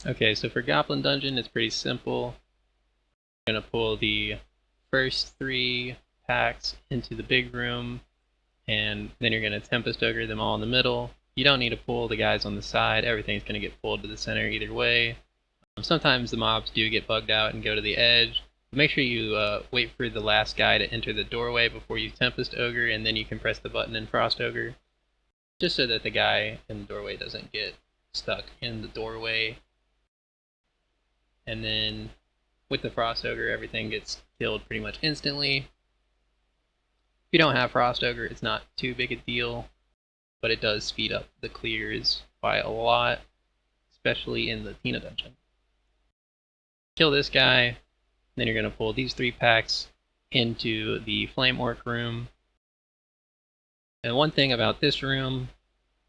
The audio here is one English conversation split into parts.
Okay, so for Goblin Dungeon, it's pretty simple. You're gonna pull the first 3 packs into the big room, and then you're gonna Tempest Ogre them all in the middle. You don't need to pull the guys on the side, everything's gonna get pulled to the center either way. Sometimes the mobs do get bugged out and go to the edge. But make sure you wait for the last guy to enter the doorway before you Tempest Ogre, and then you can press the button and Frost Ogre, just so that the guy in the doorway doesn't get stuck in the doorway. And then with the Frost Ogre, everything gets killed pretty much instantly. If you don't have Frost Ogre, it's not too big a deal, but it does speed up the clears by a lot, especially in the Tina dungeon. Kill this guy, then you're going to pull these 3 packs into the Flame Orc room. And one thing about this room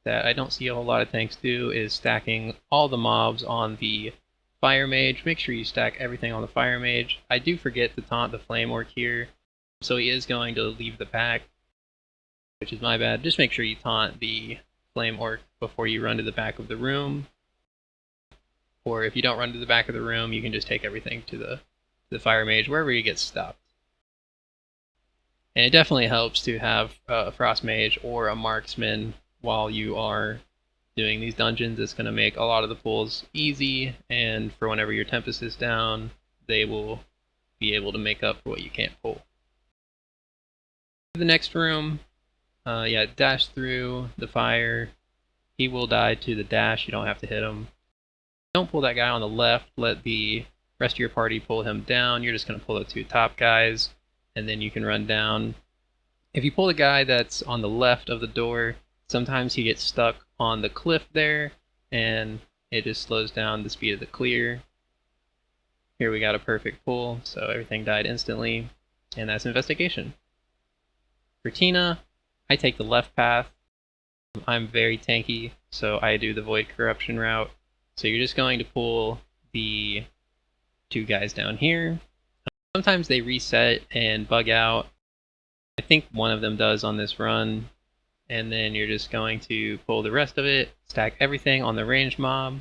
that I don't see a whole lot of tanks do is stacking all the mobs on the Fire Mage. Make sure you stack everything on the Fire Mage. I do forget to taunt the Flame Orc here, so he is going to leave the pack, which is my bad. Just make sure you taunt the Flame Orc before you run to the back of the room. Or if you don't run to the back of the room, you can just take everything to the Fire Mage, wherever you get stopped. And it definitely helps to have a Frost Mage or a Marksman while you are doing these dungeons. It's going to make a lot of the pulls easy, and for whenever your Tempest is down, they will be able to make up for what you can't pull. The next room, dash through the fire. He will die to the dash, you don't have to hit him. Don't pull that guy on the left, let the rest of your party pull him down. You're just going to pull the 2 top guys, and then you can run down. If you pull the guy that's on the left of the door, sometimes he gets stuck on the cliff there, and it just slows down the speed of the clear. Here we got a perfect pull, so everything died instantly, and that's Investigation. For Tina, I take the left path. I'm very tanky, so I do the Void Corruption route. So you're just going to pull the 2 guys down here. Sometimes they reset and bug out. I think one of them does on this run. And then you're just going to pull the rest of it, stack everything on the ranged mob,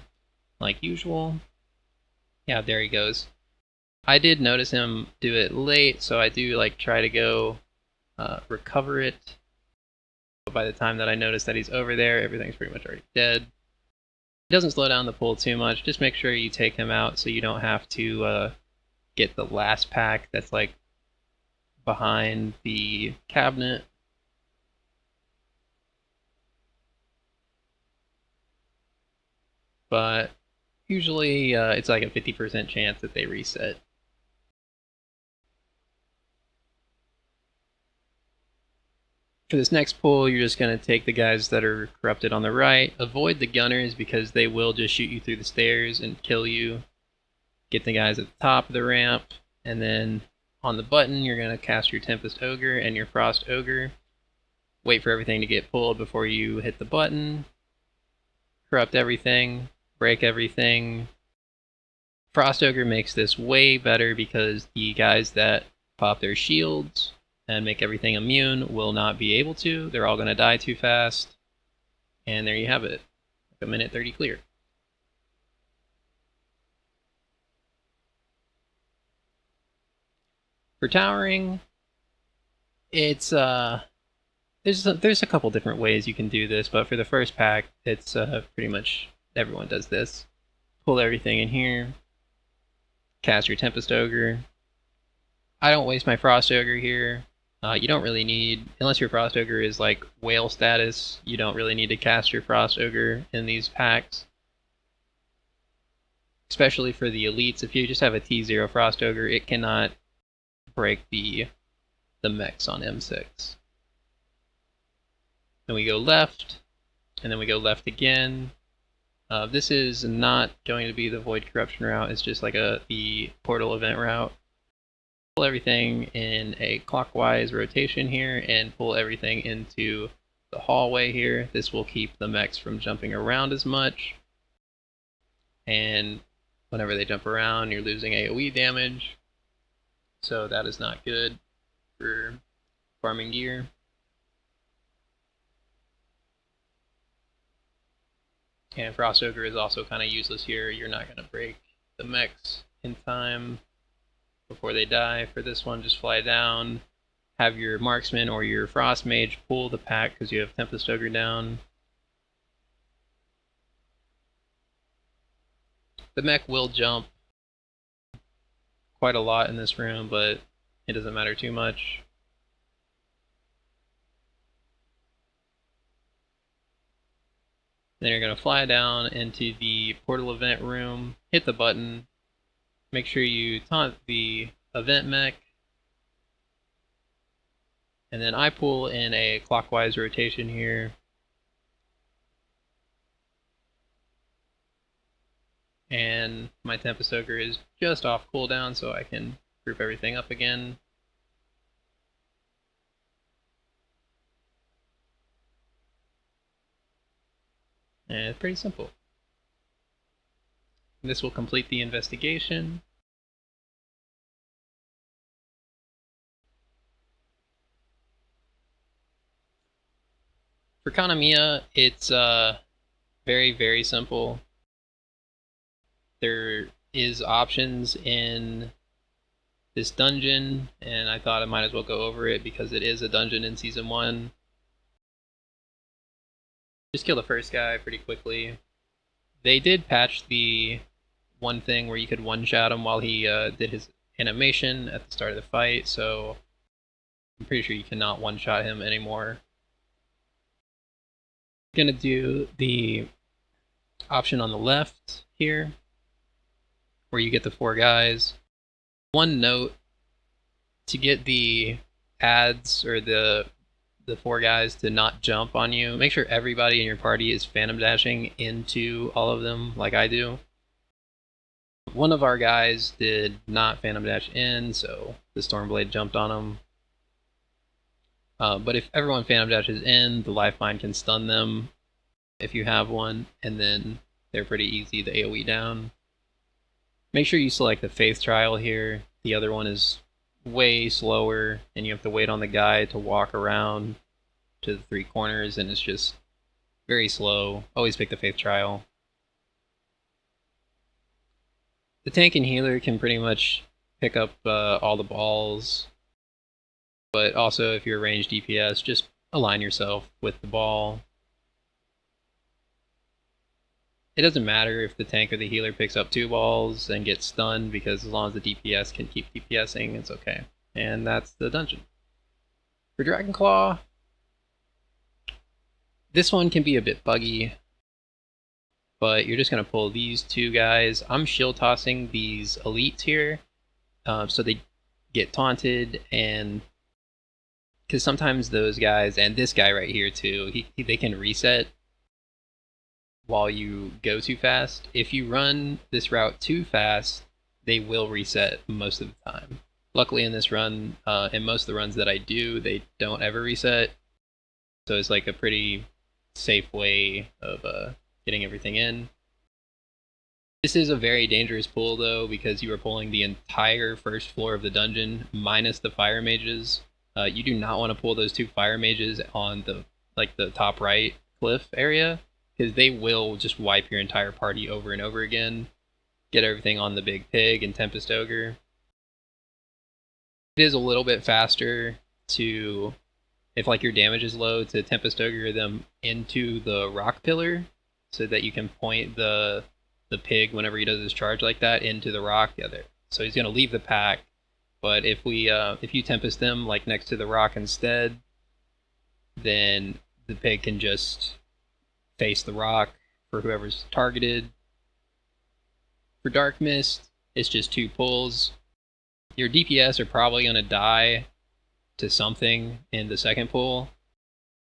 like usual. Yeah, there he goes. I did notice him do it late, so I do try to go recover it. But by the time that I notice that he's over there, everything's pretty much already dead. It doesn't slow down the pull too much. Just make sure you take him out so you don't have to get the last pack that's behind the cabinet. But usually it's like a 50% chance that they reset. For this next pull, you're just going to take the guys that are corrupted on the right. Avoid the gunners because they will just shoot you through the stairs and kill you. Get the guys at the top of the ramp, and then on the button, you're going to cast your Tempest Ogre and your Frost Ogre. Wait for everything to get pulled before you hit the button. Corrupt everything, break everything. Frost Ogre makes this way better because the guys that pop their shields and make everything immune will not be able to. They're all going to die too fast. And there you have it. Like a minute 30 clear. For towering, it's there's a couple different ways you can do this, but for the first pack, it's pretty much everyone does this. Pull everything in here, cast your Tempest Ogre. I don't waste my Frost Ogre here. You don't really need, unless your Frost Ogre is like whale status, you don't really need to cast your Frost Ogre in these packs. Especially for the elites, if you just have a T0 Frost Ogre, it cannot break the mechs on M6. Then we go left, and then we go left again. This is not going to be the Void Corruption route, it's just like the Portal event route. Pull everything in a clockwise rotation here, and pull everything into the hallway here. This will keep the mechs from jumping around as much. And whenever they jump around, you're losing AoE damage. So that is not good for farming gear. And Frost Ogre is also kind of useless here. You're not going to break the mechs in time before they die. For this one, just fly down, have your marksman or your Frost Mage pull the pack because you have Tempest Ogre down. The mech will jump quite a lot in this room, but it doesn't matter too much. Then you're going to fly down into the portal event room, hit the button, make sure you taunt the event mech, and then I pull in a clockwise rotation here. And my Tempest Ogre is just off cooldown, so I can group everything up again. And it's pretty simple. This will complete the investigation. For Kanamia, it's very, very simple. There is options in this dungeon, and I thought I might as well go over it because it is a dungeon in Season 1. Just kill the first guy pretty quickly. They did patch the one thing where you could one-shot him while he did his animation at the start of the fight, so I'm pretty sure you cannot one-shot him anymore. I'm gonna do the option on the left here, where you get the 4 guys. One note, to get the ads or the 4 guys to not jump on you, make sure everybody in your party is phantom dashing into all of them like I do. One of our guys did not phantom dash in, so the Stormblade jumped on him. But if everyone phantom dashes in, the lifeline can stun them if you have one, and then they're pretty easy to AoE down. Make sure you select the Faith Trial here. The other one is way slower, and you have to wait on the guy to walk around to the 3 corners, and it's just very slow. Always pick the Faith Trial. The tank and healer can pretty much pick up all the balls, but also if you're a ranged DPS, just align yourself with the ball. It doesn't matter if the tank or the healer picks up 2 balls and gets stunned, because as long as the DPS can keep DPSing, it's okay. And that's the dungeon. For Dragonclaw, this one can be a bit buggy, but you're just going to pull these 2 guys. I'm shield tossing these elites here, so they get taunted, and because sometimes those guys, and this guy right here too, they can reset while you go too fast. If you run this route too fast, they will reset most of the time. Luckily in this run, and most of the runs that I do, they don't ever reset. So it's like a pretty safe way of getting everything in. This is a very dangerous pull though, because you are pulling the entire first floor of the dungeon minus the fire mages. You do not want to pull those 2 fire mages on the top right cliff area, because they will just wipe your entire party over and over again. Get everything on the big pig and Tempest Ogre. It is a little bit faster to, if like your damage is low, to Tempest Ogre them into the rock pillar, so that you can point the pig whenever he does his charge like that into the rock. So he's gonna leave the pack, but if you Tempest them like next to the rock instead, then the pig can just face the rock for whoever's targeted. For Dark Mist, it's just 2 pulls. Your DPS are probably going to die to something in the second pull.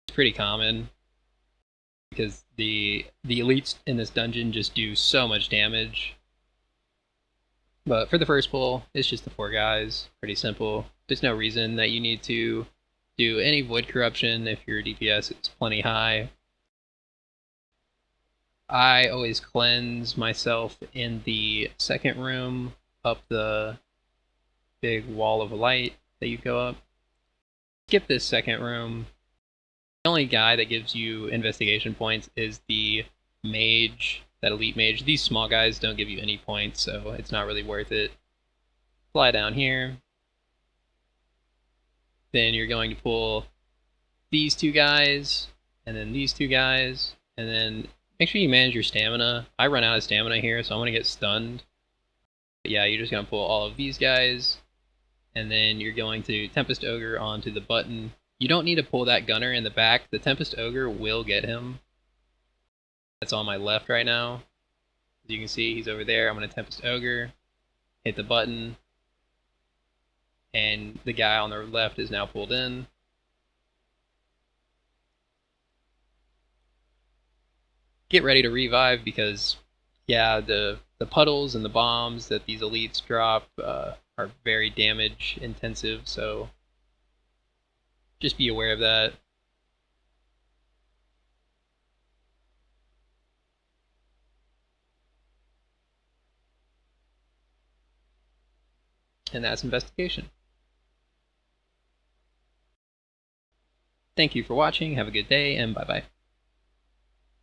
It's pretty common, because the elites in this dungeon just do so much damage. But for the first pull, it's just the 4 guys. Pretty simple. There's no reason that you need to do any Void Corruption if your DPS is plenty high. I always cleanse myself in the second room up the big wall of light that you go up. Skip this second room. The only guy that gives you investigation points is the mage, that elite mage. These small guys don't give you any points, so it's not really worth it. Fly down here. Then you're going to pull these two guys, and then these two guys, and then make sure you manage your stamina. I run out of stamina here, so I'm going to get stunned. But yeah, you're just going to pull all of these guys, and then you're going to Tempest Ogre onto the button. You don't need to pull that gunner in the back. The Tempest Ogre will get him. That's on my left right now. As you can see, he's over there. I'm going to Tempest Ogre, hit the button, and the guy on the left is now pulled in. Get ready to revive because, yeah, the puddles and the bombs that these elites drop are very damage intensive, so just be aware of that. And that's investigation. Thank you for watching, have a good day, and bye-bye.